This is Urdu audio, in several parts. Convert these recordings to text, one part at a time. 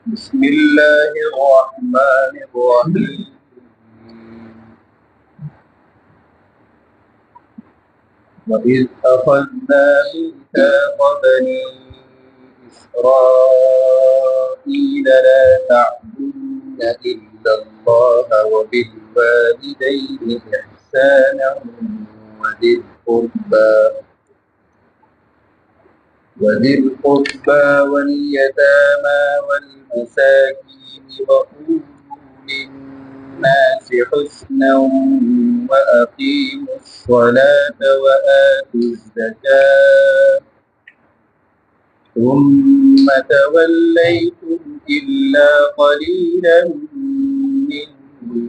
بسم الله الرحمن الرحيم. وإذ أخذنا ميثاق بني إسرائيل لا تعبدون إلا الله وبالوالدين إحسانا وذي القربى واليتامى والمساكين وقولوا للناس حسنا وأقيموا الصلاة وآتوا الزكاة ثم توليتم إلا قليلا منكم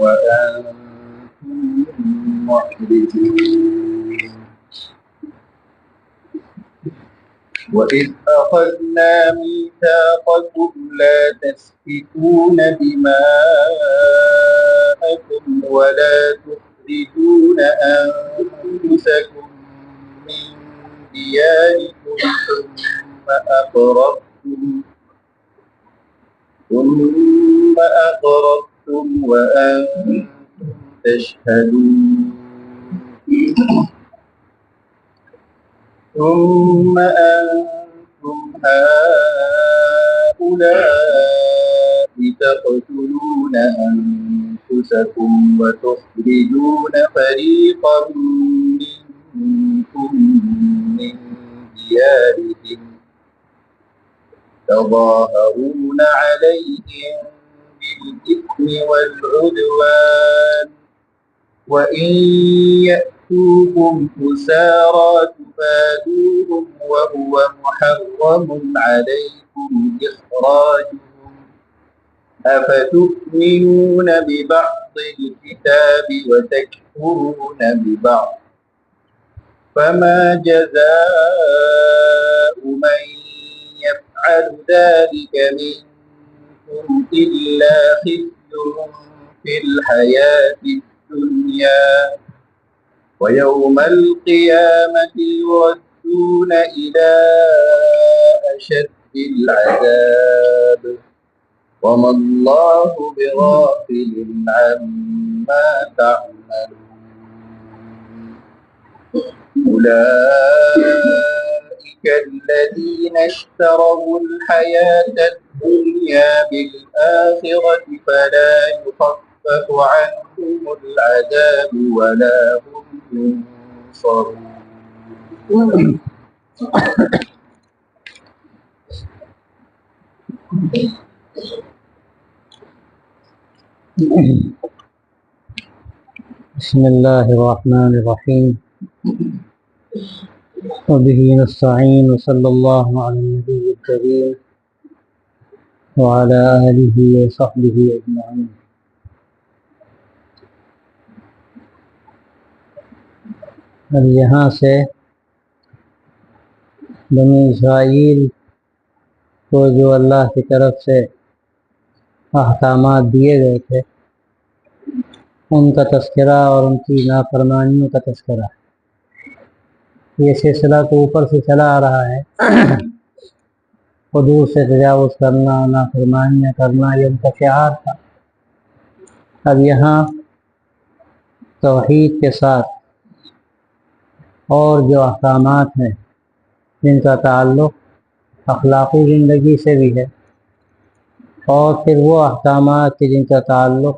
وأنتم معرضون. وإذ أخذنا ميثاقكم لا تسفكون دماءكم ولا تخرجون أنفسكم من دياركم ثم أقررتم وأنتم تشهدون. ثم أنتم هؤلاء تقتلون أنفسكم وتخرجون فريقا منكم من ديارهم تظاهرون عليهم بالإثم والعدوان وإن يأتوكم أسارى تفادوهم وهو محرم عليكم إخراجهم أفتؤمنون ببعض الكتاب وتكفرون ببعض فما جزاء من يفعل ذلك منكم إلا خزي في الحياة الدنيا ويوم القيامة يردون إلى أشد العذاب وما الله بغافل عما تعملون. أولئك الذين اشتروا الحياة الدنيا بالآخرة فلا يخفف عنهم العذاب ولا هم ينصرون. بسم الله الرحمن الرحيم وبه نستعين وصلى الله على النبي الكريم وعلى آله وصحبه أجمعين. اب یہاں سے بنی اسرائیل کو جو اللہ کی طرف سے احکامات دیے گئے تھے ان کا تذکرہ اور ان کی نافرمانیوں کا تذکرہ. یہ سلسلہ تو اوپر سے چلا آ رہا ہے، حدود سے تجاوز کرنا، نافرمانیاں کرنا، یہ ان کا شعار تھا. اب یہاں توحید کے ساتھ اور جو احکامات ہیں جن کا تعلق اخلاقی زندگی سے بھی ہے اور پھر وہ احکامات کے جن کا تعلق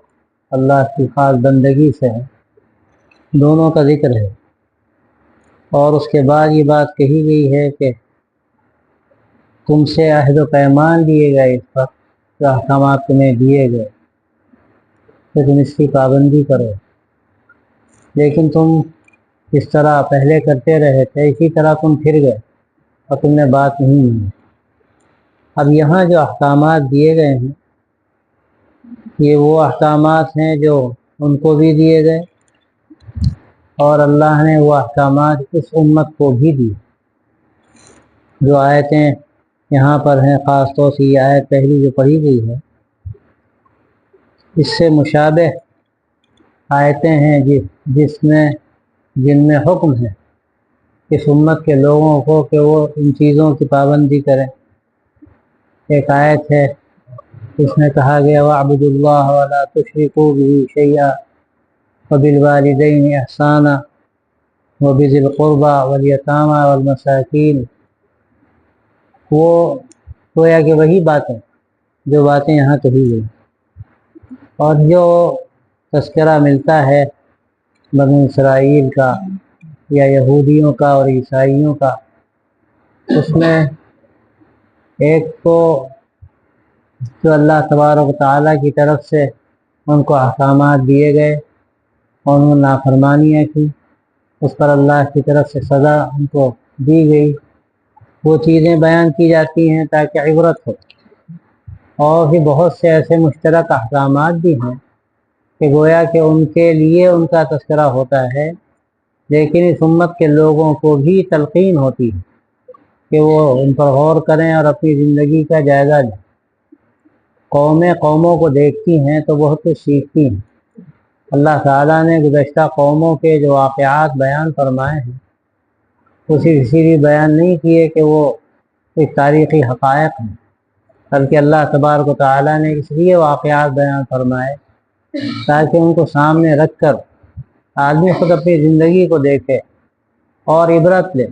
اللہ کی خاص بندگی سے ہے، دونوں کا ذکر ہے. اور اس کے بعد یہ بات کہی گئی ہے کہ تم سے عہد و پیمان لیے گئے اس پر جو احکامات تمہیں دیے گئے کہ تم اس کی پابندی کرو، لیکن تم اس طرح پہلے کرتے رہے تھے، اسی طرح تم پھر گئے اور تم نے بات نہیں مانی. اب یہاں جو احکامات دیے گئے ہیں یہ وہ احکامات ہیں جو ان کو بھی دیے گئے اور اللہ نے وہ احکامات اس امت کو بھی دی. جو آیتیں یہاں پر ہیں، خاص طور سے یہ آیت پہلی جو پڑھی گئی ہے، اس سے مشابہ آیتیں ہیں جن میں حکم ہے اس امت کے لوگوں کو کہ وہ ان چیزوں کی پابندی کریں ایک آیت ہے اس میں کہا گیا وَاعْبُدُوا اللَّهَ وَلَا تُشْرِكُوا بِهِ شَيْئًا وَبِالْوَالِدَيْنِ إِحْسَانًا وَبِذِي الْقُرْبَى وَالْيَتَامَى وَالْمَسَاكِينِ، وہ گویا کہ وہی باتیں جو باتیں یہاں کہی گئی، اور جو تذکرہ ملتا ہے بنی اسرائیل کا یا یہودیوں کا اور عیسائیوں کا، اس میں ایک تو جو اللہ تبارک و تعالیٰ کی طرف سے ان کو احکامات دیے گئے اور انہوں نے نافرمانیاں کی، اس پر اللہ کی طرف سے سزا ان کو دی گئی، وہ چیزیں بیان کی جاتی ہیں تاکہ عبرت ہو۔ اور بھی بہت سے ایسے مشترک احکامات بھی ہیں کہ گویا کہ ان کے لیے ان کا تذکرہ ہوتا ہے، لیکن اس امت کے لوگوں کو بھی تلقین ہوتی ہے کہ وہ ان پر غور کریں اور اپنی زندگی کا جائزہ لیں۔ قومیں قوموں کو دیکھتی ہیں تو بہت کچھ سیکھتی ہیں۔ اللہ تعالیٰ نے گزشتہ قوموں کے جو واقعات بیان فرمائے ہیں اسی لیے بیان نہیں کیے کہ وہ ایک تاریخی حقائق ہیں، بلکہ اللہ تبارک و تعالیٰ نے اس لیے واقعات بیان فرمائے تاکہ ان کو سامنے رکھ کر آدمی خود اپنی زندگی کو دیکھے اور عبرت لے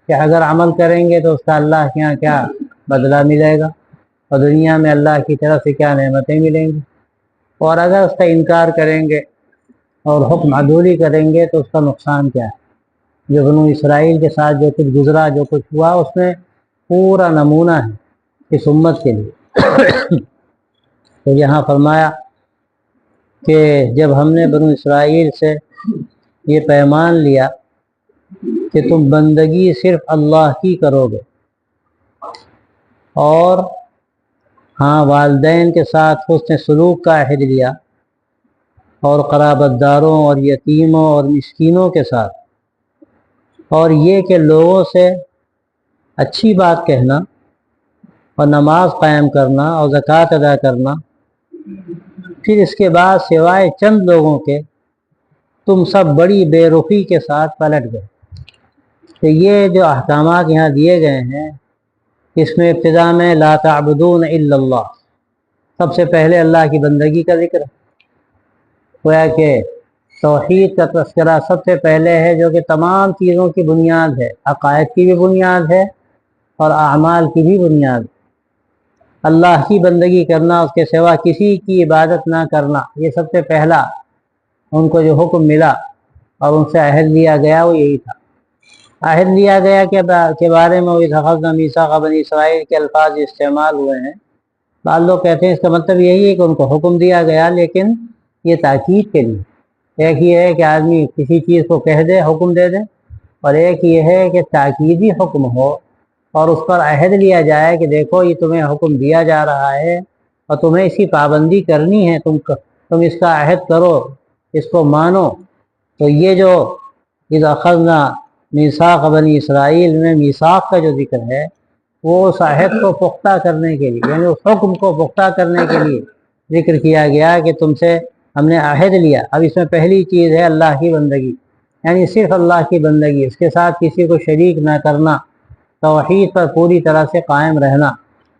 کہ اگر عمل کریں گے تو اس کا اللہ کے یہاں کیا بدلہ ملے گا اور دنیا میں اللہ کی طرف سے کیا نعمتیں ملیں گی، اور اگر اس کا انکار کریں گے اور حکم عدولی کریں گے تو اس کا نقصان کیا ہے۔ جو بنو اسرائیل کے ساتھ جو کچھ گزرا، جو کچھ ہوا، اس میں پورا نمونہ ہے اس امت کے لیے۔ تو یہاں فرمایا کہ جب ہم نے بنو اسرائیل سے یہ پیمان لیا کہ تم بندگی صرف اللہ کی کرو گے، اور ہاں والدین کے ساتھ حسن سلوک کا عہد لیا، اور قرابت داروں اور یتیموں اور مسکینوں کے ساتھ، اور یہ کہ لوگوں سے اچھی بات کہنا اور نماز قائم کرنا اور زکوٰۃ ادا کرنا، پھر اس کے بعد سوائے چند لوگوں کے تم سب بڑی بے رخی کے ساتھ پلٹ گئے۔ تو یہ جو احکامات یہاں دیے گئے ہیں، اس میں ابتدا میں لا تعبدون الا اللہ، سب سے پہلے اللہ کی بندگی کا ذکر ہے۔ گویا کہ توحید کا تذکرہ سب سے پہلے ہے، جو کہ تمام چیزوں کی بنیاد ہے، عقائد کی بھی بنیاد ہے اور اعمال کی بھی بنیاد ہے۔ اللہ کی بندگی کرنا، اس کے سوا کسی کی عبادت نہ کرنا، یہ سب سے پہلا ان کو جو حکم ملا اور ان سے عہد لیا گیا وہ یہی تھا۔ عہد لیا گیا کے بارے میں وَإِذْ أَخَذْنَا مِيثَاقَ بَنِي اسرائیل کے الفاظ استعمال ہوئے ہیں۔ بعض لوگ کہتے ہیں اس کا مطلب یہی ہے کہ ان کو حکم دیا گیا، لیکن یہ تاکید کے لیے۔ ایک یہ ہے کہ آدمی کسی چیز کو کہہ دے، حکم دے دے، اور ایک یہ ہے کہ تاکیدی حکم ہو اور اس پر عہد لیا جائے کہ دیکھو یہ تمہیں حکم دیا جا رہا ہے اور تمہیں اس کی پابندی کرنی ہے، تم اس کا عہد کرو، اس کو مانو۔ تو یہ جو اذ اخذنا میثاق بنی اسرائیل میں میثاق کا جو ذکر ہے، وہ اس عہد کو پختہ کرنے کے لیے، یعنی اس حکم کو پختہ کرنے کے لیے ذکر کیا گیا کہ تم سے ہم نے عہد لیا۔ اب اس میں پہلی چیز ہے اللہ کی بندگی، یعنی صرف اللہ کی بندگی، اس کے ساتھ کسی کو شریک نہ کرنا، توحید پر پوری طرح سے قائم رہنا۔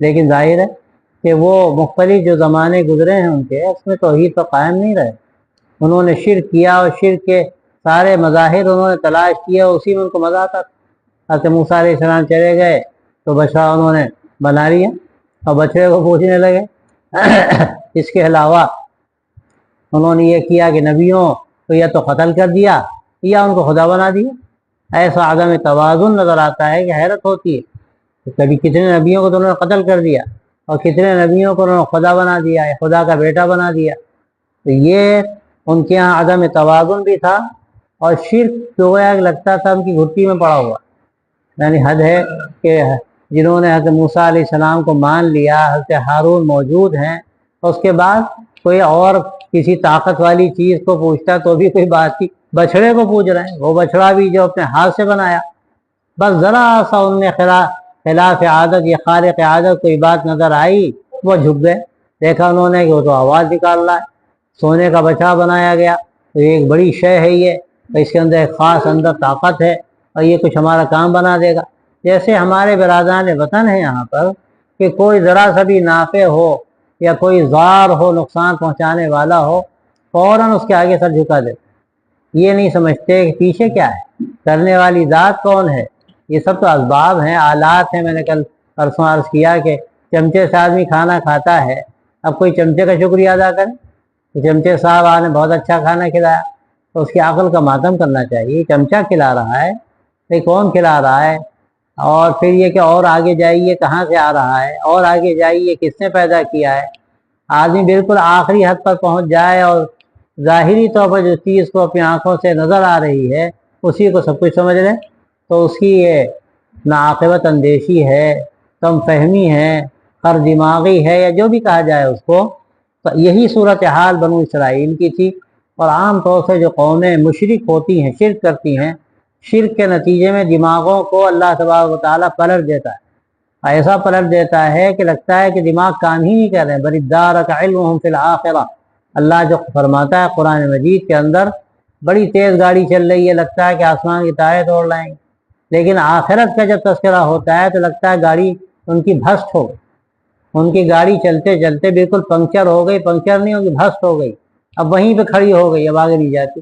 لیکن ظاہر ہے کہ وہ مختلف جو زمانے گزرے ہیں ان کے، اس میں توحید پر قائم نہیں رہے، انہوں نے شرک کیا اور شرک کے سارے مظاہر انہوں نے تلاش کیا، اسی میں ان کو مزہ آتا تھا۔ حضرت موسیٰ علیہ السلام چلے گئے تو بچڑا انہوں نے بنا لیا اور بچڑے کو پوجنے لگے۔ اس کے علاوہ انہوں نے یہ کیا کہ نبیوں کو یا تو قتل کر دیا یا ان کو خدا بنا دیا۔ ایسا عدم توازن نظر آتا ہے کہ حیرت ہوتی ہے کہ کبھی کتنے نبیوں کو تو انہوں نے قتل کر دیا اور کتنے نبیوں کو انہوں نے خدا بنا دیا یا خدا کا بیٹا بنا دیا۔ تو یہ ان کے ہاں عدم توازن بھی تھا، اور شرک جو لگتا تھا ان کی گھٹی میں پڑا ہوا۔ یعنی حد ہے کہ جنہوں نے حضرت موسیٰ علیہ السلام کو مان لیا، حضرت ہارون موجود ہیں، اس کے بعد کوئی اور کسی طاقت والی چیز کو پوچھتا تو بھی کوئی بات تھی، بچڑے کو پوچھ رہے ہیں، وہ بچڑا بھی جو اپنے ہاتھ سے بنایا۔ بس ذرا سا ان میں خلاف عادت یا خارق عادت کوئی بات نظر آئی، وہ جھک گئے۔ دیکھا انہوں نے کہ وہ تو آواز نکال رہا ہے، سونے کا بچڑا بنایا گیا، تو یہ ایک بڑی شے ہے، یہ اس کے اندر ایک خاص اندر طاقت ہے اور یہ کچھ ہمارا کام بنا دے گا۔ جیسے ہمارے برادران وطن ہیں یہاں پر، کہ کوئی ذرا سا بھی نافع ہو یا کوئی ضار ہو، نقصان پہنچانے والا ہو، فوراً اس کے آگے سر جھکا دے. یہ نہیں سمجھتے کہ پیچھے کیا ہے، کرنے والی ذات کون ہے. یہ سب تو اسباب ہیں، آلات ہیں. میں نے کل پرسوں عرض کیا کہ چمچے سے آدمی کھانا کھاتا ہے، اب کوئی چمچے کا شکریہ ادا کرے کہ چمچے صاحب آپ نے بہت اچھا کھانا کھلایا، تو اس کی عقل کا ماتم کرنا چاہیے. چمچہ کھلا رہا ہے، یہ کون کھلا رہا ہے، اور پھر یہ کہ اور آگے جائیے کہاں سے آ رہا ہے، اور آگے جائیے کس نے پیدا کیا ہے. آدمی بالکل آخری حد پر پہنچ جائے اور ظاہری طور پر جو چیز کو اپنی آنکھوں سے نظر آ رہی ہے اسی کو سب کچھ سمجھ لے، تو اس کی یہ ناعاقبت اندیشی ہے، کم فہمی ہے، خر دماغی ہے، یا جو بھی کہا جائے اس کو. تو یہی صورتحال بنو اسرائیل کی تھی. اور عام طور سے جو قومیں مشرک ہوتی ہیں، شرک کرتی ہیں، شرک کے نتیجے میں دماغوں کو اللہ تبارک و تعالیٰ پلٹ دیتا ہے. ایسا پلٹ دیتا ہے کہ لگتا ہے کہ دماغ کام ہی نہیں کر رہے. بل ادارک علمہم فی الآخرہ، اللہ جو فرماتا ہے قرآن مجید کے اندر، بڑی تیز گاڑی چل رہی ہے، لگتا ہے کہ آسمان کی تاریں توڑ لائیں گے، لیکن آخرت کا جب تذکرہ ہوتا ہے تو لگتا ہے گاڑی ان کی بھسٹ ہو گئی. ان کی گاڑی چلتے چلتے بالکل پنکچر ہو گئی، پنکچر نہیں ہوگی، بھسٹ ہو گئی، اب وہیں پہ کھڑی ہو گئی، اب آگے نہیں جاتی.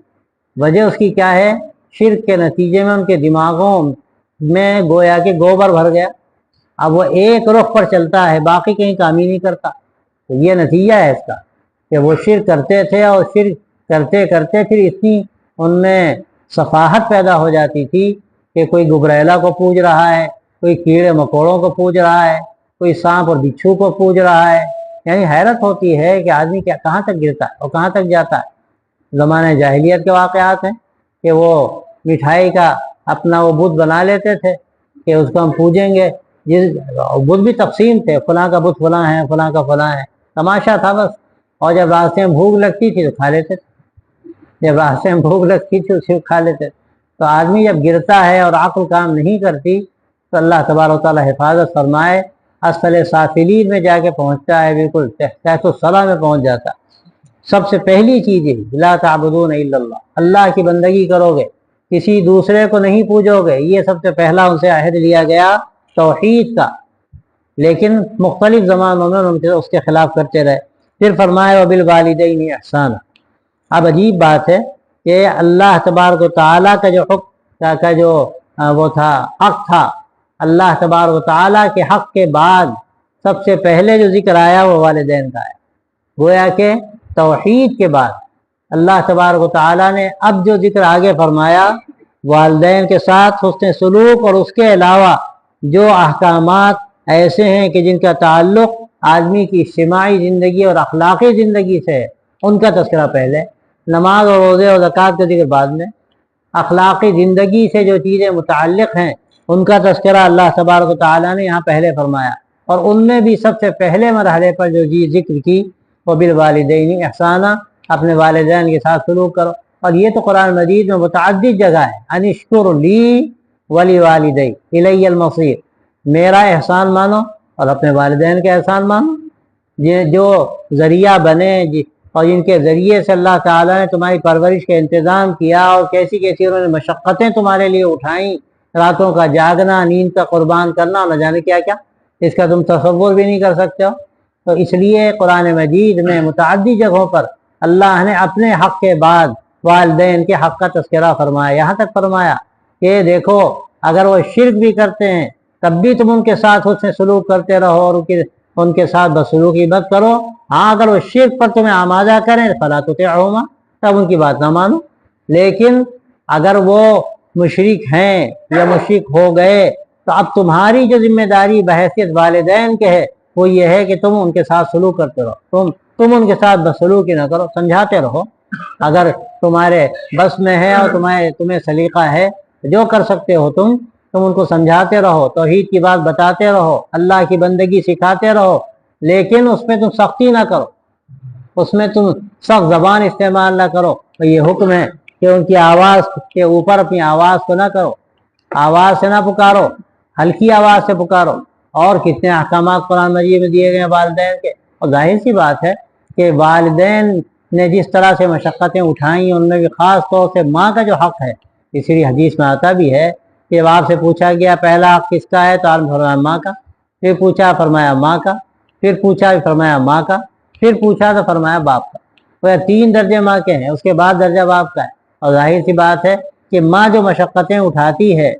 وجہ اس کی کیا ہے؟ شرک کے نتیجے میں ان کے دماغوں میں گویا کہ گوبر بھر گیا. اب وہ ایک رخ پر چلتا ہے، باقی کہیں کام ہی نہیں کرتا. تو یہ نتیجہ ہے اس کا کہ وہ شرک کرتے تھے، اور شرک کرتے کرتے پھر اتنی ان میں صفاحت پیدا ہو جاتی تھی کہ کوئی گبریلا کو پوج رہا ہے، کوئی کیڑے مکوڑوں کو پوج رہا ہے، کوئی سانپ اور بچھو کو پوج رہا ہے. یعنی حیرت ہوتی ہے کہ آدمی کہاں تک گرتا ہے اور کہاں تک جاتا ہے. زمانہ جاہلیت کے واقعات ہیں کہ وہ مٹھائی کا اپنا وہ بت بنا لیتے تھے کہ اس کو ہم پوجیں گے. بت بھی تقسیم تھے، فلاں کا بت فلاں ہے، فلاں کا فلاں ہے، تماشا تھا بس. اور جب راستے میں بھوک لگتی تھی تو کھا لیتے تھے، جب راستے میں بھوک لگتی تھی اسے کھا لیتے. تو آدمی جب گرتا ہے اور عقل کام نہیں کرتی تو اللہ تبارک و تعالیٰ حفاظت فرمائے، اسفل سافلین میں جا کے پہنچتا ہے، بالکل تحت الصلاۃ میں پہنچ جاتا. سب سے پہلی چیز ہے لا تعبدون الا اللہ، اللہ کی بندگی کرو گے، کسی دوسرے کو نہیں پوجو گے. یہ سب سے پہلا ان سے عہد لیا گیا توحید کا، لیکن مختلف زمانوں میں اس کے خلاف کرتے رہے. پھر فرمایا وبالوالدین احسانا. اب عجیب بات ہے کہ اللہ تبارک و تعالیٰ کا جو حکم کا جو وہ تھا، حق تھا، اللہ تبارک و تعالیٰ کے حق کے بعد سب سے پہلے جو ذکر آیا وہ والدین کا ہے. گویا کہ توحید کے بعد اللہ تبارک و تعالیٰ نے اب جو ذکر آگے فرمایا، والدین کے ساتھ حسن سلوک، اور اس کے علاوہ جو احکامات ایسے ہیں کہ جن کا تعلق آدمی کی اجتماعی زندگی اور اخلاقی زندگی سے ہے، ان کا تذکرہ پہلے. نماز اور روزے اور زکوٰۃ کا ذکر بعد میں. اخلاقی زندگی سے جو چیزیں متعلق ہیں ان کا تذکرہ اللہ تبارک و تعالیٰ نے یہاں پہلے فرمایا. اور ان میں بھی سب سے پہلے مرحلے پر جو ذکر کی وہ بالوالدین احسانا، اپنے والدین کے ساتھ سلوک کرو. اور یہ تو قرآن مجید میں متعدد جگہ ہے، ان اشکر لی ولی والدی الی المصیر، میرا احسان مانو اور اپنے والدین کا احسان مانو. یہ جو ذریعہ بنے اور جن کے ذریعے سے اللہ تعالیٰ نے تمہاری پرورش کا انتظام کیا، اور کیسی کیسی انہوں نے مشقتیں تمہارے لیے اٹھائیں، راتوں کا جاگنا، نیند کا قربان کرنا، نہ جانے کیا کیا، اس کا تم تصور بھی نہیں کر سکتے ہو. تو اس لیے قرآن مجید میں متعدد جگہوں پر اللہ نے اپنے حق کے بعد والدین کے حق کا تذکرہ فرمایا. یہاں تک فرمایا کہ دیکھو اگر وہ شرک بھی کرتے ہیں تب بھی تم ان کے ساتھ حسن سلوک کرتے رہو اور ان کے ساتھ بدسلوکی مت کرو. ہاں اگر وہ شرک پر تمہیں آمادہ کریں فلا تطعہما، تب ان کی بات نہ مانو. لیکن اگر وہ مشرک ہیں یا مشرک ہو گئے تو اب تمہاری جو ذمہ داری بحیثیت والدین کے ہے وہ یہ ہے کہ تم ان کے ساتھ سلوک کرتے رہو. تم ان کے ساتھ بدسلوکی نہ کرو، سمجھاتے رہو. اگر تمہارے بس میں ہے اور تمہیں سلیقہ ہے، جو کر سکتے ہو تم ان کو سمجھاتے رہو، توحید کی بات بتاتے رہو، اللہ کی بندگی سکھاتے رہو. لیکن اس میں تم سختی نہ کرو، اس میں تم سخت زبان استعمال نہ کرو. تو یہ حکم ہے کہ ان کی آواز کے اوپر اپنی آواز کو نہ کرو، آواز سے نہ پکارو، ہلکی آواز سے پکارو. اور کتنے احکامات قرآن مجید میں دیے گئے ہیں والدین کے. اور ظاہر سی بات ہے کہ والدین نے جس طرح سے مشقتیں اٹھائیں ان میں بھی خاص طور سے ماں کا جو حق ہے، اسی لیے حدیث میں آتا بھی ہے کہ آپ سے پوچھا گیا پہلا حق کس کا ہے تو آپ نے فرمایا ماں کا. پھر پوچھا فرمایا ماں کا، پھر پوچھا فرمایا ماں کا، پھر پوچھا تو فرمایا باپ کا۔ وہ 3 درجے ماں کے ہیں، اس کے بعد درجہ باپ کا ہے۔ اور ظاہر سی بات ہے کہ ماں جو مشقتیں اٹھاتی ہے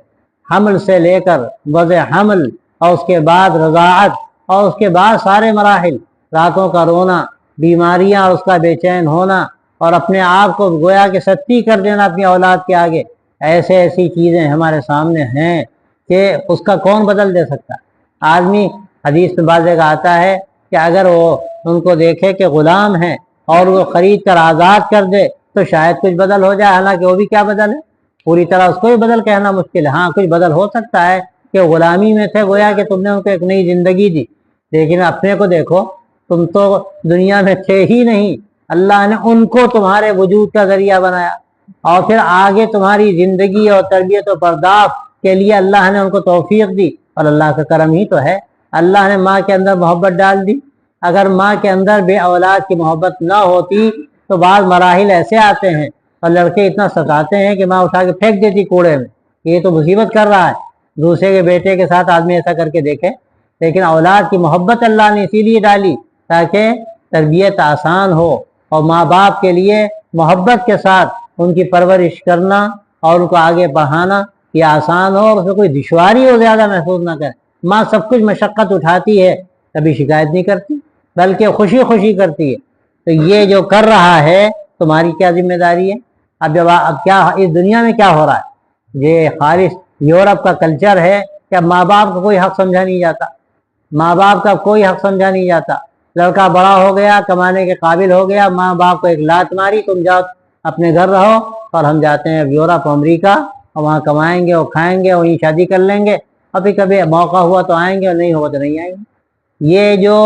حمل سے لے کر وضع حمل، اور اس کے بعد رضاعت، اور اس کے بعد سارے مراحل، راتوں کا رونا، بیماریاں اور اس کا بے چین ہونا، اور اپنے آپ کو گویا کہ ستی کر دینا اپنی اولاد کے آگے، ایسی چیزیں ہمارے سامنے ہیں کہ اس کا کون بدل دے سکتا۔ آدمی حدیث میں بعض جگہ آتا ہے کہ اگر وہ ان کو دیکھے کہ غلام ہیں اور وہ خرید کر آزاد کر دے تو شاید کچھ بدل ہو جائے، حالانکہ وہ بھی کیا بدل ہے، پوری طرح اس کو بھی بدل کہنا مشکل ہے۔ ہاں کچھ بدل ہو سکتا ہے کہ غلامی میں تھے، گویا کہ تم نے ان کو ایک نئی زندگی دی، لیکن اپنے کو دیکھو، تم تو دنیا میں تھے ہی نہیں، اللہ نے ان کو تمہارے وجود کا ذریعہ بنایا، اور پھر آگے تمہاری زندگی اور تربیت و پرداخت کے لیے اللہ نے ان کو توفیق دی، اور اللہ کا کرم ہی تو ہے۔ اللہ نے ماں کے اندر محبت ڈال دی۔ اگر ماں کے اندر بے اولاد کی محبت نہ ہوتی تو بعض مراحل ایسے آتے ہیں اور لڑکے اتنا ستاتے ہیں کہ ماں اٹھا کے پھینک دیتی کوڑے میں، یہ تو مصیبت کر رہا ہے، دوسرے کے بیٹے کے ساتھ آدمی ایسا کر کے دیکھے۔ لیکن اولاد کی محبت اللہ نے اسی لیے ڈالی تاکہ تربیت آسان ہو، اور ماں باپ کے لیے محبت کے ساتھ ان کی پرورش کرنا اور ان کو آگے بڑھانا یہ آسان ہو، اور اس میں کوئی دشواری ہو زیادہ محسوس نہ کرے۔ ماں سب کچھ مشقت اٹھاتی ہے، کبھی شکایت نہیں کرتی، بلکہ خوشی خوشی کرتی ہے۔ تو یہ جو کر رہا ہے تمہاری کیا ذمہ داری ہے؟ اب کیا اس دنیا میں کیا ہو رہا ہے؟ یہ خالص یورپ کا کلچر ہے کہ اب ماں باپ کا کوئی حق سمجھا نہیں جاتا، ماں باپ کا کوئی حق سمجھا نہیں جاتا۔ لڑکا بڑا ہو گیا، کمانے کے قابل ہو گیا، ماں باپ کو ایک لات ماری، تم جاؤ اپنے گھر رہو، اور ہم جاتے ہیں یورپ امریکہ، اور وہاں کمائیں گے اور کھائیں گے، وہیں شادی کر لیں گے، ابھی کبھی موقع ہوا تو آئیں گے اور نہیں ہوا تو نہیں آئیں گے۔ یہ جو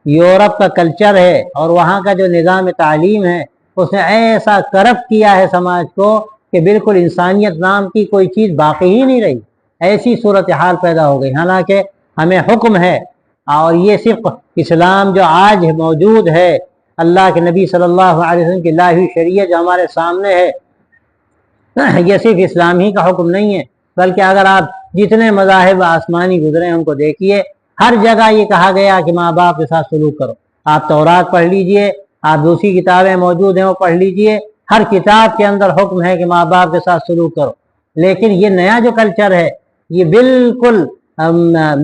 یورپ کا کلچر ہے اور وہاں کا جو نظام تعلیم ہے، اس نے ایسا کرپٹ کیا ہے سماج کو کہ بالکل انسانیت نام کی کوئی چیز باقی ہی نہیں رہی، ایسی صورتحال پیدا ہو گئی۔ حالانکہ ہمیں حکم ہے، اور یہ صرف اسلام جو آج موجود ہے، اللہ کے نبی صلی اللہ علیہ وسلم کی لائی ہوئی شریعت جو ہمارے سامنے ہے، یہ صرف اسلام ہی کا حکم نہیں ہے، بلکہ اگر آپ جتنے مذاہب آسمانی گزرے ہیں ان کو دیکھیے، ہر جگہ یہ کہا گیا کہ ماں باپ کے ساتھ سلوک کرو۔ آپ تورات پڑھ لیجئے، آپ دوسری کتابیں موجود ہیں وہ پڑھ لیجئے، ہر کتاب کے اندر حکم ہے کہ ماں باپ کے ساتھ سلوک کرو۔ لیکن یہ نیا جو کلچر ہے یہ بالکل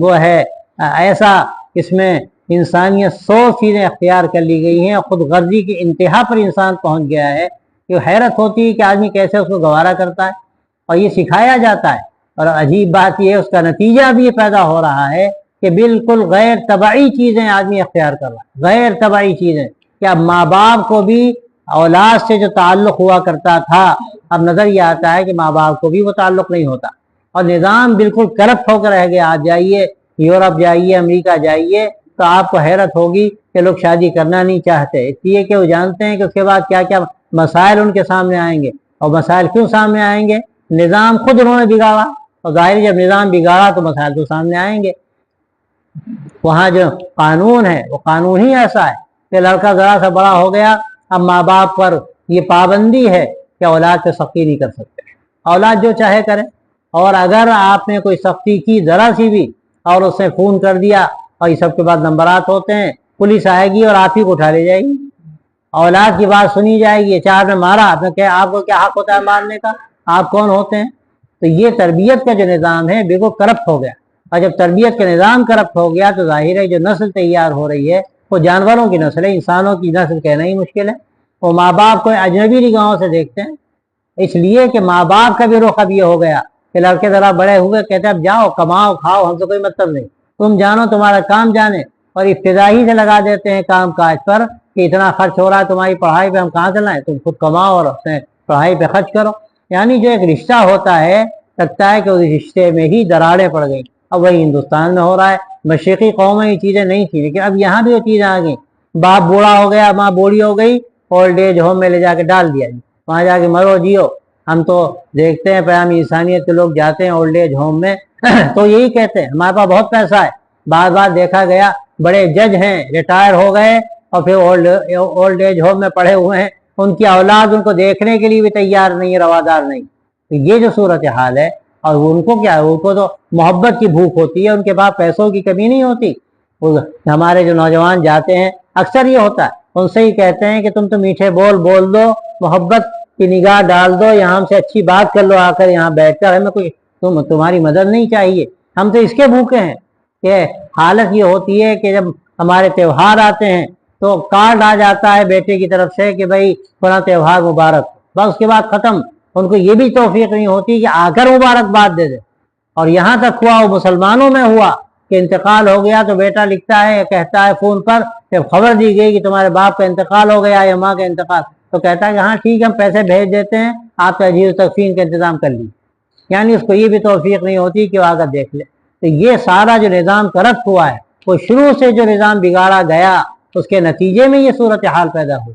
وہ ہے ایسا، اس میں انسانیت 100 چیزیں اختیار کر لی گئی ہیں، خود غرضی کی انتہا پر انسان پہنچ گیا ہے کہ حیرت ہوتی ہے کہ آدمی کیسے اس کو گوارا کرتا ہے، اور یہ سکھایا جاتا ہے۔ اور عجیب بات یہ ہے، اس کا نتیجہ بھی یہ پیدا ہو رہا ہے کہ بالکل غیر طبعی چیزیں آدمی اختیار کر رہا ہے، غیر طبعی چیزیں، کہ اب ماں باپ کو بھی اولاد سے جو تعلق ہوا کرتا تھا، اب نظر یہ آتا ہے کہ ماں باپ کو بھی وہ تعلق نہیں ہوتا، اور نظام بالکل کرپٹ ہو کر رہ گیا۔ آپ جائیے یورپ جائیے، امریکہ جائیے، تو آپ کو حیرت ہوگی کہ لوگ شادی کرنا نہیں چاہتے، اس لیے کہ وہ جانتے ہیں کہ اس کے بعد کیا کیا مسائل ان کے سامنے آئیں گے۔ اور مسائل کیوں سامنے آئیں گے؟ نظام خود انہوں نے بگاڑا، اور ظاہر جب نظام بگاڑا تو مسائل تو سامنے آئیں گے۔ وہاں جو قانون ہے وہ قانون ہی ایسا ہے کہ لڑکا ذرا سا بڑا ہو گیا، اب ماں باپ پر یہ پابندی ہے کہ اولاد پہ سختی نہیں کر سکتے، اولاد جو چاہے کرے، اور اگر آپ نے کوئی سختی کی ذرا سی بھی اور اس نے فون کر دیا، اور یہ سب کے بعد نمبرات ہوتے ہیں، پولیس آئے گی اور آپ ہی کو اٹھا لے جائے گی، اولاد کی بات سنی جائے گی۔ چار میں مارا، آپ کو کیا حق ہوتا ہے مارنے کا؟ آپ کون ہوتے ہیں؟ تو یہ تربیت کا جو نظام ہے بالکل کرپٹ ہو گیا، اور جب تربیت کا نظام کرپٹ ہو گیا تو ظاہر ہے جو نسل تیار ہو رہی ہے وہ جانوروں کی نسل ہے، انسانوں کی نسل کہنا ہی مشکل ہے۔ وہ ماں باپ کو اجنبی نگاہوں سے دیکھتے ہیں، اس لیے کہ ماں باپ کا بھی رخ اب یہ ہو گیا کہ لڑکے ذرا بڑے ہوئے کہتے ہیں اب جاؤ کماؤ کھاؤ، ہم سے کوئی مطلب نہیں، تم جانو تمہارا کام جانے، اور ابتدائی سے لگا دیتے ہیں کام کاج پر کہ اتنا خرچ ہو رہا ہے تمہاری پڑھائی پہ، ہم کہاں سے لائیں، تم خود کماؤ اور اپنے پڑھائی پہ خرچ کرو۔ یعنی جو ایک رشتہ ہوتا ہے، لگتا ہے کہ اس رشتے میں ہی دراڑیں پڑ گئی۔ اب وہی ہندوستان میں ہو رہا ہے، مشرقی قومیں یہ چیزیں نہیں تھیں، لیکن اب یہاں بھی وہ چیزیں آ گئیں۔ باپ بوڑھا ہو گیا، ماں بوڑھی ہو گئی، اولڈ ایج ہوم میں لے جا کے ڈال دیا جی، وہاں جا کے مرو جیو۔ ہم تو دیکھتے ہیں پیام انسانیت کے لوگ جاتے ہیں اولڈ ایج ہوم میں تو یہی کہتے ہیں ہمارے پاس بہت پیسہ ہے۔ بار بار دیکھا گیا بڑے جج ہیں ریٹائر ہو گئے اور پھر اولڈ ایج ہوم میں پڑے ہوئے ہیں، ان کی اولاد ان کو دیکھنے کے لیے بھی تیار نہیں، روادار نہیں۔ تو یہ جو صورتحال ہے، اور ان کو کیا ہے, ان کو تو محبت کی بھوک ہوتی ہے, ان کے پاس پیسوں کی کمی نہیں ہوتی. ہمارے جو نوجوان جاتے ہیں اکثر یہ ہوتا ہے, ان سے ہی کہتے ہیں کہ تم تو میٹھے بول بول دو, محبت کی نگاہ ڈال دو, یہاں ہم سے اچھی بات کر لو, آ کر یہاں بیٹھ کر, ہمیں کوئی تمہاری مدد نہیں چاہیے, ہم تو اس کے بھوکے ہیں. کہ حالت یہ ہوتی ہے کہ جب ہمارے تہوار آتے ہیں تو کارڈ آ جاتا ہے بیٹے کی طرف سے کہ بھائی فلاں تہوار مبارک, بس اس کے بعد ختم. ان کو یہ بھی توفیق نہیں ہوتی کہ آ کر مبارکباد دے دے. اور یہاں تک ہوا, وہ مسلمانوں میں ہوا کہ انتقال ہو گیا تو بیٹا لکھتا ہے, کہتا ہے فون پر, جب خبر دی گئی کہ تمہارے باپ کا انتقال ہو گیا یا ماں کا انتقال, تو کہتا ہے کہ ہاں ٹھیک ہے, ہم پیسے بھیج دیتے ہیں, آپ تجہیز و تکفین کا انتظام کر لیجیے. یعنی اس کو یہ بھی توفیق نہیں ہوتی کہ وہ آ کر دیکھ لے. تو یہ سارا جو نظام ترک ہوا ہے, وہ شروع سے جو نظام بگاڑا گیا, اس کے نتیجے میں یہ صورتحال پیدا ہوئی.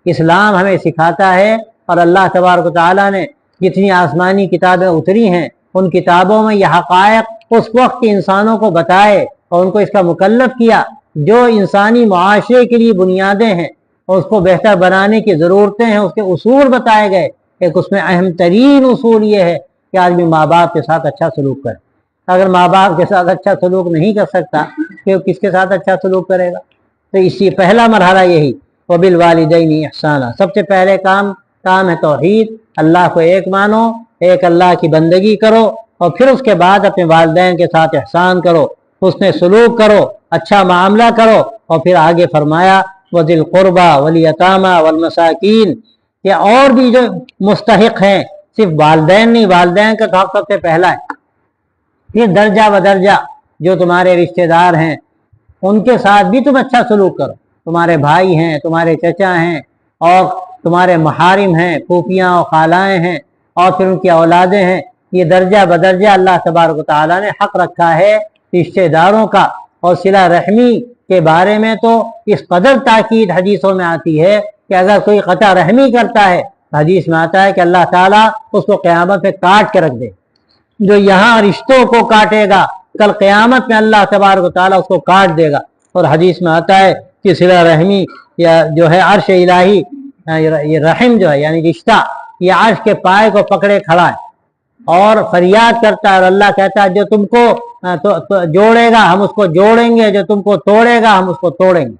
اسلام ہمیں سکھاتا ہے, اور اللہ تبارک و تعالیٰ نے جتنی آسمانی کتابیں اتری ہیں ان کتابوں میں یہ حقائق اس وقت کے انسانوں کو بتائے اور ان کو اس کا مکلف کیا جو انسانی معاشرے کے لیے بنیادیں ہیں اور اس کو بہتر بنانے کی ضرورتیں ہیں, اس کے اصول بتائے گئے. ایک اس میں اہم ترین اصول یہ ہے کہ آدمی ماں باپ کے ساتھ اچھا سلوک کرے. اگر ماں باپ کے ساتھ اچھا سلوک نہیں کر سکتا کہ وہ کس کے ساتھ اچھا سلوک کرے گا؟ تو اسی پہلا مرحلہ یہی, وبالوالدین احسانا. سب سے پہلے کام ہے توحید, اللہ کو ایک مانو, ایک اللہ کی بندگی کرو, اور پھر اس کے بعد اپنے والدین کے ساتھ احسان کرو, حسن سلوک کرو, اچھا معاملہ کرو. اور پھر آگے فرمایا وذی القربی والیتامی والمساکین. یہ اور بھی جو مستحق ہیں, صرف والدین نہیں, والدین کا تو سب سے پہلا ہے. پھر درجہ بدرجہ جو تمہارے رشتہ دار ہیں ان کے ساتھ بھی تم اچھا سلوک کرو. تمہارے بھائی ہیں, تمہارے چچا ہیں, اور تمہارے محارم ہیں, پھوپھیاں اور خالائیں ہیں, اور پھر ان کی اولادیں ہیں. یہ درجہ بدرجہ اللہ تبارک و تعالیٰ نے حق رکھا ہے رشتہ داروں کا. اور صلہ رحمی کے بارے میں تو اس قدر تاکید حدیثوں میں آتی ہے کہ اگر کوئی قطع رحمی کرتا ہے, حدیث میں آتا ہے کہ اللہ تعالیٰ اس کو قیامت میں کاٹ کے رکھ دے. جو یہاں رشتوں کو کاٹے گا, کل قیامت میں اللہ تبارک و تعالیٰ اس کو کاٹ دے گا. اور حدیث میں آتا ہے کہ صلہ رحمی یا جو ہے عرش الہی, یہ رحم جو ہے یعنی رشتہ, یہ عرش کے پائے کو پکڑے کھڑا ہے اور فریاد کرتا ہے, اور اللہ کہتا ہے جو تم کو جوڑے گا ہم اس کو جوڑیں گے, جو تم کو توڑے گا ہم اس کو توڑیں گے.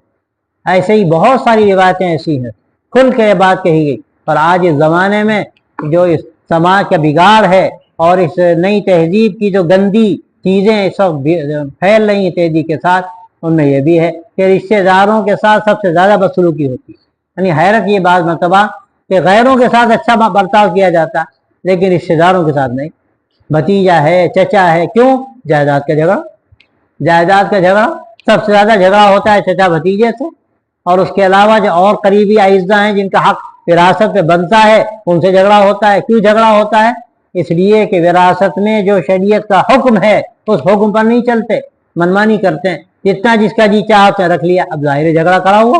ایسے ہی بہت ساری روایتیں ایسی ہیں, کھل کے یہ بات کہی گئی. اور آج اس زمانے میں جو اس سماج کا بگاڑ ہے اور اس نئی تہذیب کی جو گندی چیزیں اس وقت پھیل رہی ہیں تیزی کے ساتھ, ان میں یہ بھی ہے کہ رشتہ داروں کے ساتھ سب سے زیادہ بدسلوکی ہوتی ہے. یعنی حیرت یہ بات مرتبہ کہ غیروں کے ساتھ اچھا برتاؤ کیا جاتا لیکن رشتہ داروں کے ساتھ نہیں. بھتیجا ہے, چچا ہے, کیوں؟ جائیداد کا جھگڑا. جائیداد کا جھگڑا سب سے زیادہ جھگڑا ہوتا ہے چچا بھتیجے سے, اور اس کے علاوہ جو اور قریبی اعزہ ہیں جن کا حق وراثت پہ بنتا ہے ان سے جھگڑا ہوتا ہے. کیوں جھگڑا ہوتا ہے؟ اس لیے کہ وراثت میں جو شریعت کا حکم ہے اس حکم پر نہیں چلتے, منمانی کرتے ہیں, جتنا جس کا جی چاہا اس نے رکھ لیا. اب ظاہر جھگڑا کھڑا ہوا,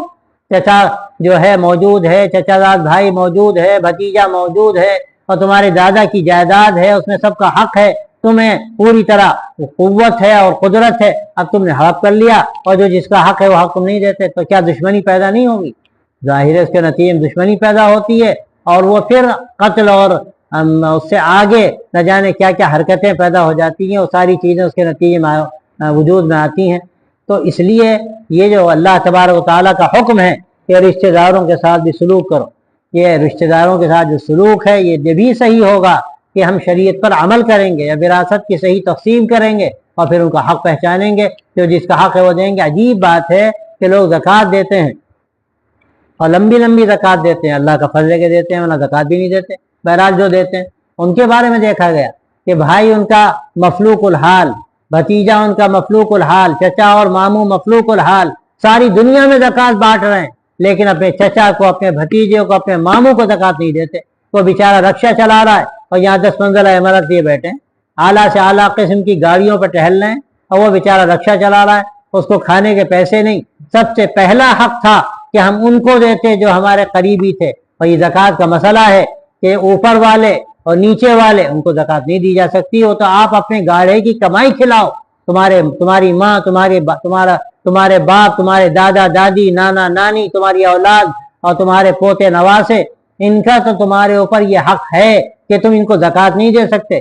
چچا جو ہے موجود ہے, چچا داد بھائی موجود ہے, بھتیجا موجود ہے, اور تمہارے دادا کی جائیداد ہے, اس میں سب کا حق ہے, تمہیں پوری طرح قوت ہے اور قدرت ہے, اب تم نے ہڑپ کر لیا, اور جو جس کا حق ہے وہ حق تم نہیں دیتے, تو کیا دشمنی پیدا نہیں ہوگی؟ ظاہر ہے اس کے نتیجے میں دشمنی پیدا ہوتی ہے, اور وہ پھر قتل اور اس سے آگے نہ جانے کیا کیا حرکتیں پیدا ہو جاتی ہیں, وہ ساری چیزیں اس کے نتیجے میں وجود میں آتی ہیں. تو اس لیے یہ جو اللہ تبارک و تعالیٰ کا حکم ہے کہ رشتہ داروں کے ساتھ بھی سلوک کرو, یہ رشتہ داروں کے ساتھ جو سلوک ہے یہ بھی صحیح ہوگا کہ ہم شریعت پر عمل کریں گے, یا وراثت کی صحیح تقسیم کریں گے, اور پھر ان کا حق پہچانیں گے, جو جس کا حق ہے وہ دیں گے. عجیب بات ہے کہ لوگ زکوٰۃ دیتے ہیں اور لمبی لمبی زکوٰۃ دیتے ہیں, اللہ کا فضل کے دیتے ہیں, ورنہ زکوٰۃ بھی نہیں دیتے. بہرحال جو دیتے ہیں ان کے بارے میں دیکھا گیا کہ بھائی ان کا مفلوق الحال, بھتیجا ان کا مفلوق الحال, چچا اور ماموں مفلوق الحال, ساری دنیا میں زکوٰۃ بانٹ رہے ہیں, لیکن اپنے چچا کو, اپنے بھتیجے کو, اپنے ماموں کو زکوٰۃ نہیں دیتے. وہ بیچارہ رکشہ چلا رہا ہے اور یہاں 10 منزلہ عمارت لیے بیٹھے ہیں, اعلیٰ سے اعلیٰ قسم کی گاڑیوں پہ ٹہل رہے ہیں, اور وہ بیچارہ رکشہ چلا رہا ہے, اس کو کھانے کے پیسے نہیں. سب سے پہلا حق تھا کہ ہم ان کو دیتے جو ہمارے قریبی تھے. اور یہ زکوٰۃ کا مسئلہ ہے کہ اوپر والے اور نیچے والے ان کو زکوٰۃ نہیں دی جا سکتی. وہ تو آپ اپنے گاڑے کی کمائی کھلاؤ, تمہاری ماں, تمہارے باپ, تمہارے دادا دادی, نانا نانی, تمہاری اولاد اور تمہارے پوتے نواسے, ان کا تو تمہارے اوپر یہ حق ہے کہ تم ان کو زکوٰۃ نہیں دے سکتے.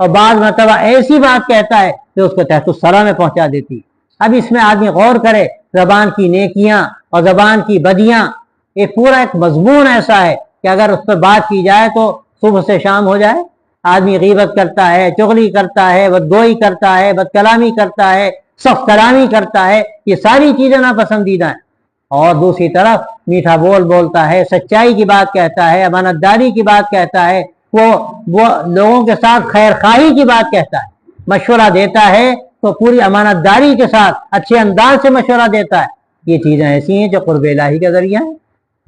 اور بعض مرتبہ ایسی بات کہتا ہے کہ اس کو تحت الثری میں پہنچا دیتی. اب اس میں آدمی غور کرے، زبان کی نیکیاں اور زبان کی بدیاں، یہ پورا ایک مضمون ایسا ہے کہ اگر اس پر بات کی جائے تو صبح سے شام ہو جائے. آدمی غیبت کرتا ہے، چغلی کرتا ہے، بدگوئی کرتا ہے، بد کلامی کرتا ہے، سخت کلامی کرتا ہے، یہ ساری چیزیں ناپسندیدہ ہیں. اور دوسری طرف میٹھا بول بولتا ہے، سچائی کی بات کہتا ہے، امانت داری کی بات کہتا ہے، وہ لوگوں کے ساتھ خیر خواہی کی بات کہتا ہے، مشورہ دیتا ہے تو پوری امانت داری کے ساتھ اچھے انداز سے مشورہ دیتا ہے. یہ چیزیں ایسی ہیں جو قرب الہی کا ذریعہ ہیں.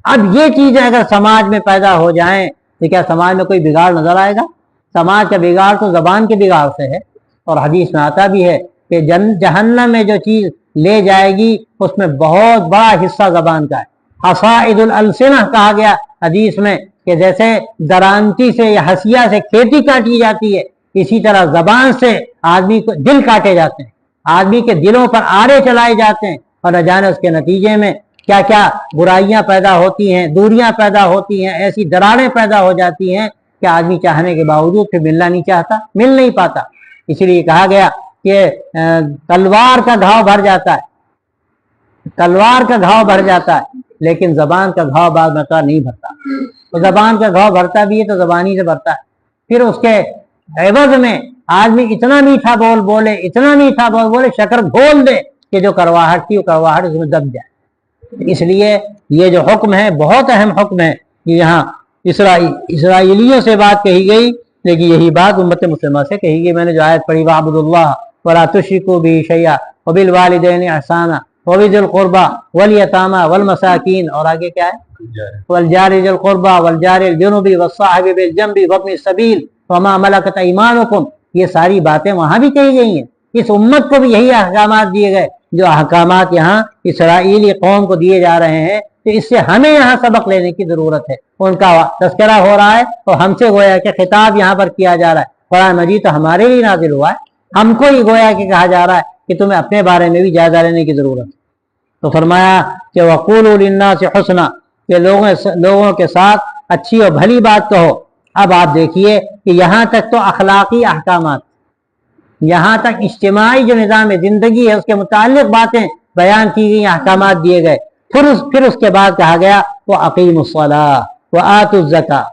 اب یہ چیزیں اگر سماج میں پیدا ہو جائیں تو کیا سماج میں کوئی بگاڑ نظر آئے گا؟ سماج کا بگاڑ تو زبان کے بگاڑ سے ہے. اور حدیث میں آتا بھی ہے کہ جہنم میں جو چیز لے جائے گی اس میں بہت بڑا حصہ زبان کا ہے. حصائد الالسنہ کہا گیا حدیث میں کہ جیسے درانتی سے یا ہسیا سے کھیتی کاٹی جاتی ہے، اسی طرح زبان سے آدمی کو دل کاٹے جاتے ہیں، آدمی کے دلوں پر آرے چلائے جاتے ہیں، اور نہ جانے اس کے نتیجے میں کیا کیا برائیاں پیدا ہوتی ہیں، دوریاں پیدا ہوتی ہیں، ایسی دراڑیں پیدا ہو جاتی ہیں کہ آدمی چاہنے کے باوجود پھر ملنا نہیں چاہتا، مل نہیں پاتا. اسی لیے کہا گیا کہ تلوار کا گھاؤ بھر جاتا ہے، تلوار کا گھاؤ بھر جاتا ہے، لیکن زبان کا گھاؤ بعض مرتبہ نہیں بھرتا. تو زبان کا گھاؤ بھرتا بھی ہے تو زبانی سے بھرتا ہے. پھر اس کے عوض میں آدمی اتنا میٹھا بول بولے، اتنا میٹھا بول بولے، شکر گھول دے کہ جو کرواہٹ تھی وہ کرواہٹ اس میں دب جائے. اس لیے یہ جو حکم ہے بہت اہم حکم ہے کہ یہاں اسرائیلیوں سے بات کہی گئی، لیکن یہی بات امت مسلمہ سے کہی گئی. میں نے جو آیت پڑھی وَاعْبُدُوا اللَّهَ وَلَا تُشْرِكُوا بِهِ شَيْئًا وَبِالْوَالِدَيْنِ إِحْسَانًا وَبِذِي الْقُرْبَى وَالْيَتَامَى وَالْمَسَاكِينِ، اور آگے کیا ہے؟ وَالْجَارِ ذِي الْقُرْبَى وَالْجَارِ الْجُنُبِ وَالصَّاحِبِ بِالْجَنبِ وَابْنِ السَّبِيلِ وَمَا مَلَكَتْ أَيْمَانُكُمْ. یہ ساری باتیں وہاں بھی کہی گئی ہیں. اس امت کو بھی یہی احکامات دیے گئے جو احکامات یہاں اسرائیلی قوم کو دیے جا رہے ہیں. تو اس سے ہمیں یہاں سبق لینے کی ضرورت ہے. ان کا تذکرہ ہو رہا ہے اور ہم سے گویا کہ خطاب یہاں پر کیا جا رہا ہے. قرآن مجید تو ہمارے لیے نازل ہوا ہے، ہم کو ہی گویا کہ کہا جا رہا ہے کہ تمہیں اپنے بارے میں بھی جائزہ لینے کی ضرورت ہے. تو فرمایا کہ وَقُولُوا لِلنَّاسِ حُسْنًا، کہ لوگوں کے ساتھ اچھی اور بھلی بات کہو. اب آپ دیکھیے کہ یہاں تک تو اخلاقی احکامات، یہاں تک اجتماعی جو نظام زندگی ہے اس کے متعلق باتیں بیان کی گئی، احکامات دیے گئے. پھر اس کے بعد کہا گیا وَأَقِيمُوا الصَّلَاةَ وَآتُوا الزَّكَاةَ.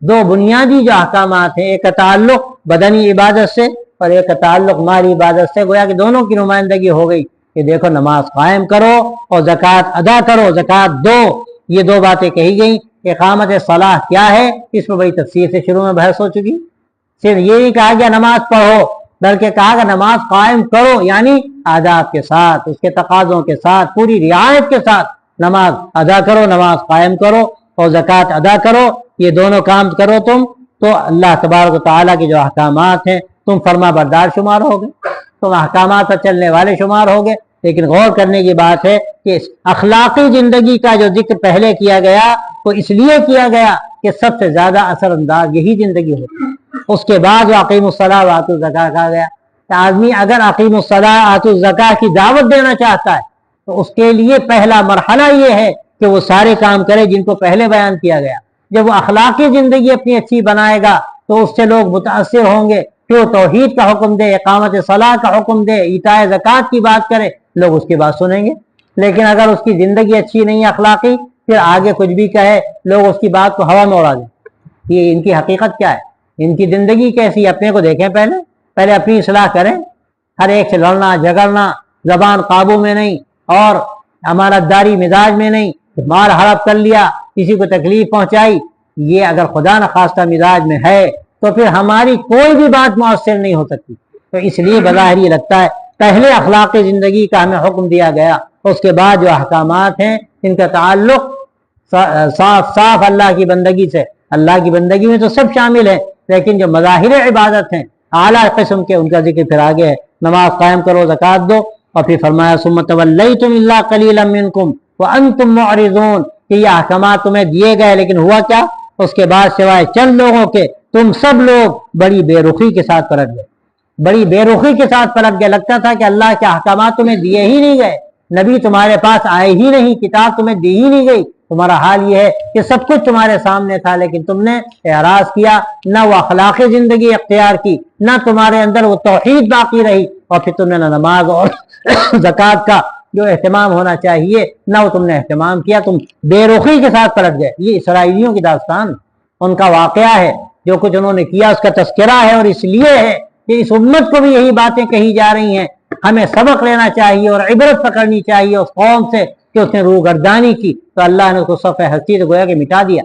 دو بنیادی جو احکامات ہیں، ایک کا تعلق بدنی عبادت سے اور ایک کا تعلق مالی عبادت سے. گویا کہ دونوں کی نمائندگی ہو گئی کہ دیکھو نماز قائم کرو اور زکوٰۃ ادا کرو، زکوٰۃ دو. یہ دو باتیں کہی گئیں. اقامت صلاح کیا ہے اس میں بڑی تفصیل سے شروع میں بحث ہو چکی. صرف یہ نہیں کہا گیا نماز پڑھو، بلکہ کہا کہ نماز قائم کرو، یعنی آداب کے ساتھ، اس کے تقاضوں کے ساتھ، پوری رعایت کے ساتھ نماز ادا کرو، نماز قائم کرو اور زکوٰۃ ادا کرو. یہ دونوں کام کرو تم تو اللہ تبارک و تعالیٰ کے جو احکامات ہیں تم فرما بردار شمار ہوگے، تم احکامات پر چلنے والے شمار ہوگے. لیکن غور کرنے کی بات ہے کہ اخلاقی زندگی کا جو ذکر پہلے کیا گیا تو اس لیے کیا گیا کہ سب سے زیادہ اثر انداز یہی زندگی ہوتی ہے. اس کے بعد جو اقیم الصلاۃ وآتوا الزکاۃ کہا گیا کہ آدمی اگر اقیم الصلاۃ وآتوا الزکاۃ کی دعوت دینا چاہتا ہے تو اس کے لیے پہلا مرحلہ یہ ہے کہ وہ سارے کام کرے جن کو پہلے بیان کیا گیا. جب وہ اخلاقی زندگی اپنی اچھی بنائے گا تو اس سے لوگ متاثر ہوں گے. پھر وہ توحید کا حکم دے، اقامت صلاح کا حکم دے، ایتاء زکوٰۃ کی بات کرے، لوگ اس کی بات سنیں گے. لیکن اگر اس کی زندگی اچھی نہیں ہے اخلاقی، پھر آگے کچھ بھی کہے لوگ اس کی بات کو ہوا میں اڑا دیں. یہ ان کی حقیقت کیا ہے، ان کی زندگی کیسی ہے، اپنے کو دیکھیں، پہلے اپنی اصلاح کریں. ہر ایک سے لڑنا جھگڑنا، زبان قابو میں نہیں اور امانت داری مزاج میں نہیں، مار ہڑپ کر لیا، کسی کو تکلیف پہنچائی، یہ اگر خدا نخواستہ مزاج میں ہے تو پھر ہماری کوئی بھی بات مؤثر نہیں ہو سکتی. تو اس لیے بظاہر یہ لگتا ہے پہلے اخلاقی زندگی کا ہمیں حکم دیا گیا، اس کے بعد جو احکامات ہیں ان کا تعلق صاف اللہ کی بندگی سے. اللہ کی بندگی میں تو سب شامل ہے، لیکن جو مظاہر عبادت ہیں اعلیٰ قسم کے ان کا ذکر پھر آگے ہے. نماز قائم کرو، زکوٰۃ دو، اور پھر فرمایا ثم تولیتم الا قلیلا منکم وانتم معرضون، کہ یہ احکامات تمہیں دیے گئے لیکن ہوا کیا، اس کے بعد سوائے چند لوگوں کے تم سب لوگ بڑی بے رخی کے ساتھ پلٹ گئے. بڑی بے رخی کے ساتھ پلٹ گئے. لگتا تھا کہ اللہ کے احکامات تمہیں دیے ہی نہیں گئے، نبی تمہارے پاس آئے ہی نہیں، کتاب تمہیں دی ہی نہیں گئی، تمہارا حال یہ ہے کہ سب کچھ تمہارے سامنے تھا لیکن تم نے اعراض کیا، نہ وہ اخلاق زندگی اختیار کی، نہ تمہارے اندر وہ توحید باقی رہی، اور پھر تم نے نہ نماز اور زکوٰۃ کا جو اہتمام ہونا چاہیے نہ وہ تم نے اہتمام کیا، تم بے رخی کے ساتھ پلٹ گئے۔ یہ اسرائیلیوں کی داستان، ان کا واقعہ ہے، جو کچھ انہوں نے کیا اس کا تذکرہ ہے، اور اس لیے ہے کہ اس امت کو بھی یہی باتیں کہی جا رہی ہیں۔ ہمیں سبق لینا چاہیے اور عبرت پکڑنی چاہیے اس قوم سے کہ اس نے روگردانی کی تو اللہ نے اس کو صفحہ ہستی سے گویا کہ مٹا دیا،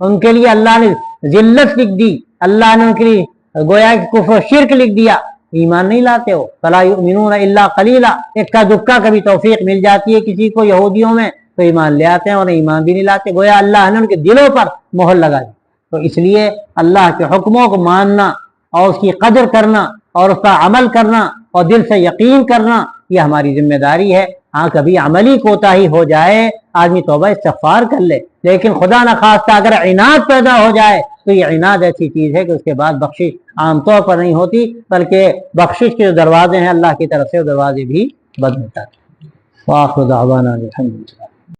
ان کے لیے اللہ نے ذلت لکھ دی، اللہ نے ان کے لیے گویا کہ کفر و شرک لکھ دیا۔ ایمان نہیں لاتے ہو، فلا یؤمنون الا قلیلا، اکا دکا کبھی توفیق مل جاتی ہے کسی کو یہودیوں میں تو ایمان لے آتے ہیں، اور ایمان بھی نہیں لاتے، گویا اللہ نے ان کے دلوں پر مہر لگا دی۔ تو اس لیے اللہ کے حکموں کو ماننا اور اس کی قدر کرنا اور اس کا عمل کرنا اور دل سے یقین کرنا یہ ہماری ذمہ داری ہے۔ ہاں کبھی عملی کوتاہی ہو جائے آدمی توبہ استغفار کر لے، لیکن خدا نخواستہ اگر عناد پیدا ہو جائے تو یہ عناد ایسی چیز ہے کہ اس کے بعد بخشش عام طور پر نہیں ہوتی، بلکہ بخشش کے جو دروازے ہیں اللہ کی طرف سے وہ دروازے بھی بند ہوتا ہے۔ وآخر دعوانا الحمدللہ۔